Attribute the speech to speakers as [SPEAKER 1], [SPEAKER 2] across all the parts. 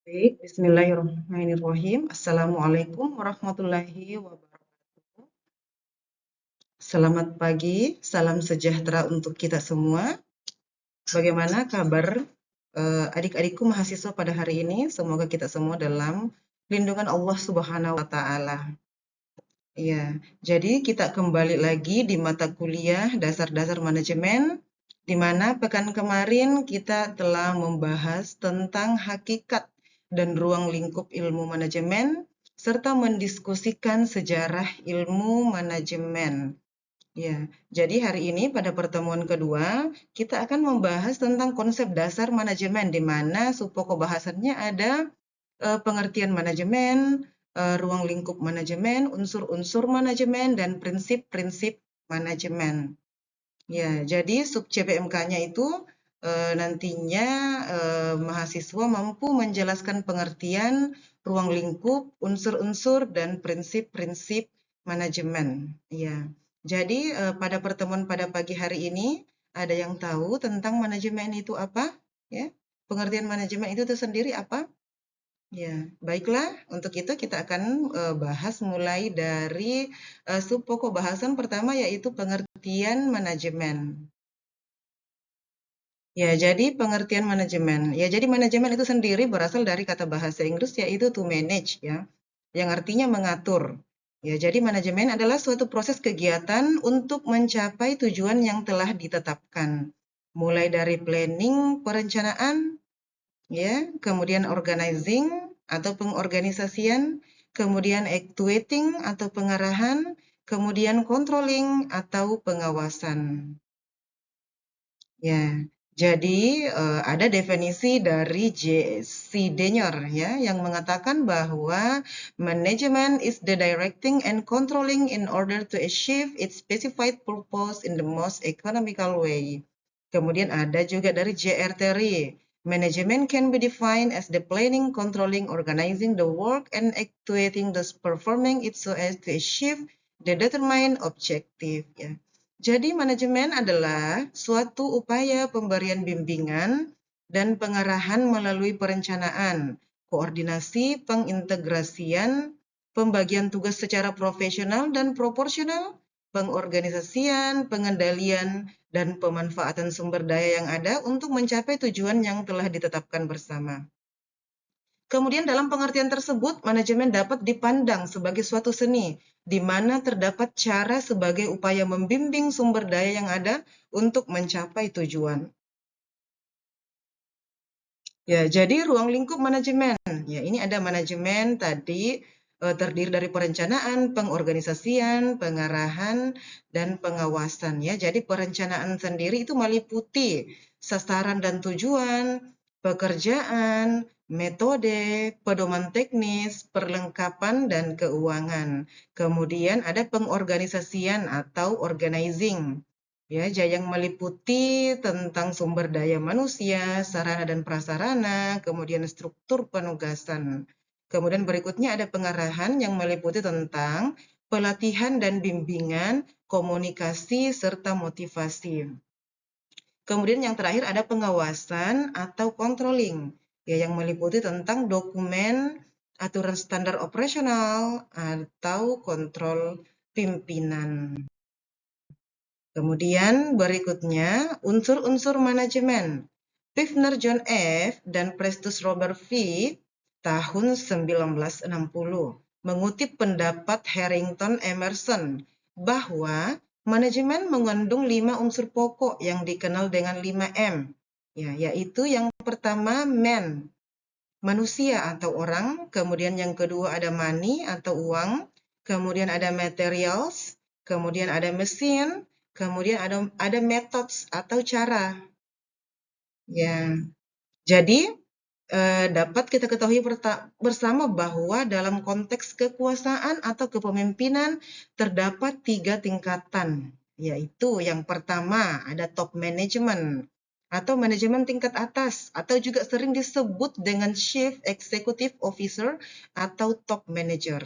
[SPEAKER 1] Baik, bismillahirrahmanirrahim. Assalamualaikum warahmatullahi wabarakatuh. Selamat pagi, salam sejahtera untuk kita semua. Bagaimana kabar adik-adikku mahasiswa pada hari ini? Semoga kita semua dalam lindungan Allah Subhanahu wa Ta'ala. Ya, jadi kita kembali lagi di mata kuliah dasar-dasar manajemen, di mana pekan kemarin kita telah membahas tentang hakikat dan ruang lingkup ilmu manajemen, serta mendiskusikan sejarah ilmu manajemen. Ya, jadi hari ini pada pertemuan kedua, kita akan membahas tentang konsep dasar manajemen, di mana subpokok bahasannya ada pengertian manajemen, ruang lingkup manajemen, unsur-unsur manajemen, dan prinsip-prinsip manajemen. Ya, jadi sub CPMK-nya itu nantinya mahasiswa mampu menjelaskan pengertian ruang lingkup, unsur-unsur, dan prinsip-prinsip manajemen. Ya, jadi pada pertemuan pada pagi hari ini, ada yang tahu tentang manajemen itu apa? Ya, pengertian manajemen itu sendiri apa? Ya, baiklah. Untuk itu kita akan bahas mulai dari sub pokok bahasan pertama yaitu pengertian manajemen. Ya, jadi pengertian manajemen. Ya, jadi manajemen itu sendiri berasal dari kata bahasa Inggris yaitu to manage ya, yang artinya mengatur. Ya, jadi manajemen adalah suatu proses kegiatan untuk mencapai tujuan yang telah ditetapkan. Mulai dari planning, perencanaan, ya, kemudian organizing atau pengorganisasian, kemudian actuating atau pengarahan, kemudian controlling atau pengawasan. Ya, jadi ada definisi dari J.C. Denyer ya yang mengatakan bahwa management is the directing and controlling in order to achieve its specified purpose in the most economical way. Kemudian ada juga dari J.R. Terry. Management can be defined as the planning, controlling, organizing the work, and actuating the performing it so as to achieve the determined objective. Ya. Jadi manajemen adalah suatu upaya pemberian bimbingan dan pengarahan melalui perencanaan, koordinasi, pengintegrasian, pembagian tugas secara profesional dan proporsional, pengorganisasian, pengendalian, dan pemanfaatan sumber daya yang ada untuk mencapai tujuan yang telah ditetapkan bersama. Kemudian dalam pengertian tersebut, manajemen dapat dipandang sebagai suatu seni, di mana terdapat cara sebagai upaya membimbing sumber daya yang ada untuk mencapai tujuan. Ya, jadi ruang lingkup manajemen. Ya, ini ada manajemen tadi terdiri dari perencanaan, pengorganisasian, pengarahan, dan pengawasan. Ya, jadi perencanaan sendiri itu meliputi sasaran dan tujuan, pekerjaan, metode, pedoman teknis, perlengkapan, dan keuangan. Kemudian ada pengorganisasian atau organizing. Ya, yang meliputi tentang sumber daya manusia, sarana dan prasarana, kemudian struktur penugasan. Kemudian berikutnya ada pengarahan yang meliputi tentang pelatihan dan bimbingan, komunikasi, serta motivasi. Kemudian yang terakhir ada pengawasan atau controlling, ya, yang meliputi tentang dokumen, aturan standar operasional, atau kontrol pimpinan. Kemudian berikutnya unsur-unsur manajemen. Pfiffner John F. dan Prestus Robert V. tahun 1960 mengutip pendapat Harrington Emerson bahwa manajemen mengandung 5 unsur pokok yang dikenal dengan 5M. Ya, yaitu yang pertama man, manusia atau orang, kemudian yang kedua ada money atau uang, kemudian ada materials, kemudian ada mesin, kemudian ada methods atau cara. Ya, jadi dapat kita ketahui bersama bahwa dalam konteks kekuasaan atau kepemimpinan terdapat 3 tingkatan, yaitu yang pertama ada top management atau manajemen tingkat atas atau juga sering disebut dengan chief executive officer atau top manager.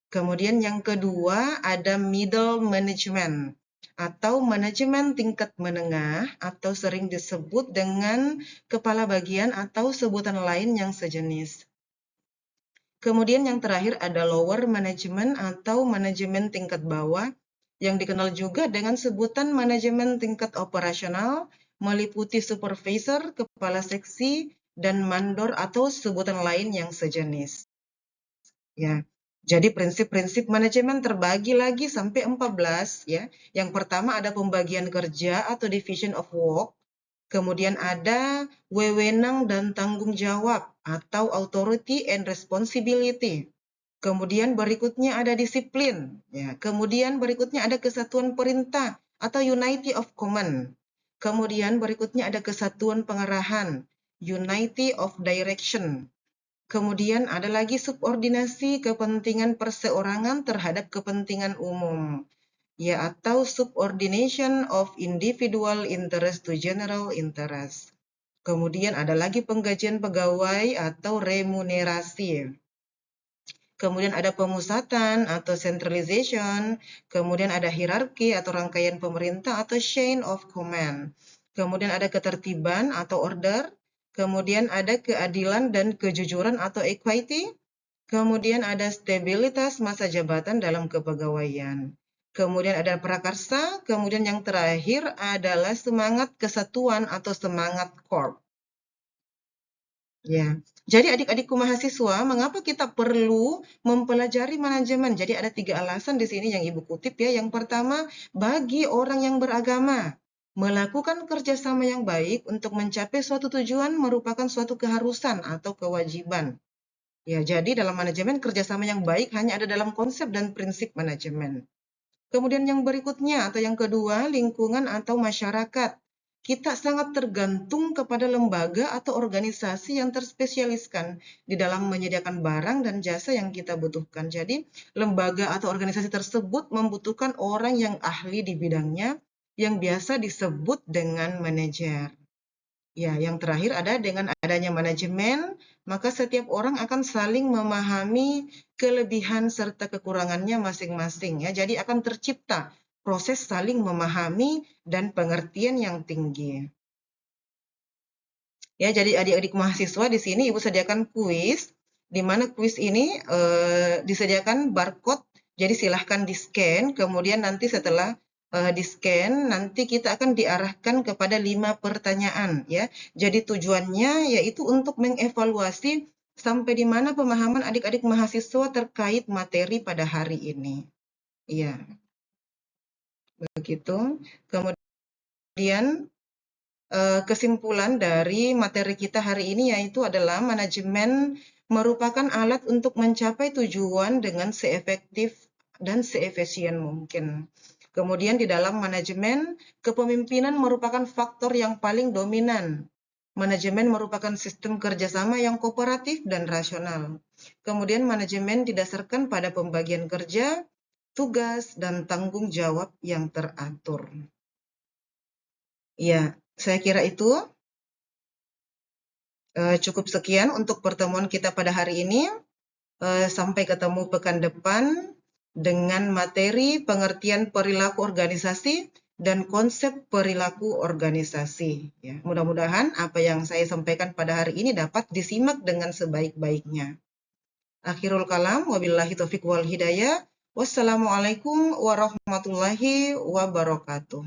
[SPEAKER 1] Kemudian yang kedua ada middle management atau manajemen tingkat menengah atau sering disebut dengan kepala bagian atau sebutan lain yang sejenis. Kemudian yang terakhir ada lower management atau manajemen tingkat bawah, yang dikenal juga dengan sebutan manajemen tingkat operasional, meliputi supervisor, kepala seksi, dan mandor atau sebutan lain yang sejenis. Ya. Jadi prinsip-prinsip manajemen terbagi lagi sampai 14 ya. Yang pertama ada pembagian kerja atau division of work. Kemudian ada wewenang dan tanggung jawab atau authority and responsibility. Kemudian berikutnya ada disiplin, ya. Kemudian berikutnya ada kesatuan perintah atau unity of command. Kemudian berikutnya ada kesatuan pengarahan, unity of direction. Kemudian ada lagi subordinasi kepentingan perseorangan terhadap kepentingan umum, ya, atau subordination of individual interest to general interest. Kemudian ada lagi penggajian pegawai atau remunerasi. Kemudian ada pemusatan atau centralization. Kemudian ada hierarki atau rangkaian pemerintah atau chain of command. Kemudian ada ketertiban atau order. Kemudian ada keadilan dan kejujuran atau equity. Kemudian ada stabilitas masa jabatan dalam kepegawaian. Kemudian ada prakarsa, kemudian yang terakhir adalah semangat kesatuan atau semangat corp. Ya, jadi adik-adikku mahasiswa, mengapa kita perlu mempelajari manajemen? Jadi ada 3 alasan di sini yang Ibu kutip ya. Yang pertama, bagi orang yang beragama, melakukan kerjasama yang baik untuk mencapai suatu tujuan merupakan suatu keharusan atau kewajiban. Ya, jadi dalam manajemen kerjasama yang baik hanya ada dalam konsep dan prinsip manajemen. Kemudian yang berikutnya atau yang kedua, lingkungan atau masyarakat. Kita sangat tergantung kepada lembaga atau organisasi yang terspesialiskan di dalam menyediakan barang dan jasa yang kita butuhkan. Jadi, lembaga atau organisasi tersebut membutuhkan orang yang ahli di bidangnya yang biasa disebut dengan manajer. Ya, yang terakhir ada dengan adanya manajemen, maka setiap orang akan saling memahami kelebihan serta kekurangannya masing-masing ya. Jadi akan tercipta proses saling memahami dan pengertian yang tinggi. Ya, jadi adik-adik mahasiswa di sini Ibu sediakan kuis, di mana kuis ini disediakan barcode, jadi silahkan di-scan, kemudian nanti setelah di-scan, nanti kita akan diarahkan kepada 5 pertanyaan ya. Jadi tujuannya yaitu untuk mengevaluasi sampai di mana pemahaman adik-adik mahasiswa terkait materi pada hari ini. Iya, begitu. Kemudian kesimpulan dari materi kita hari ini yaitu adalah manajemen merupakan alat untuk mencapai tujuan dengan seefektif dan seefisien mungkin. Kemudian di dalam manajemen, kepemimpinan merupakan faktor yang paling dominan. Manajemen merupakan sistem kerjasama yang kooperatif dan rasional. Kemudian manajemen didasarkan pada pembagian kerja, tugas, dan tanggung jawab yang teratur. Ya, saya kira itu cukup sekian untuk pertemuan kita pada hari ini. Sampai ketemu pekan depan dengan materi pengertian perilaku organisasi dan konsep perilaku organisasi. Ya, mudah-mudahan apa yang saya sampaikan pada hari ini dapat disimak dengan sebaik-baiknya. Akhirul kalam, wabillahi taufiq wal hidayah. Wassalamualaikum warahmatullahi wabarakatuh.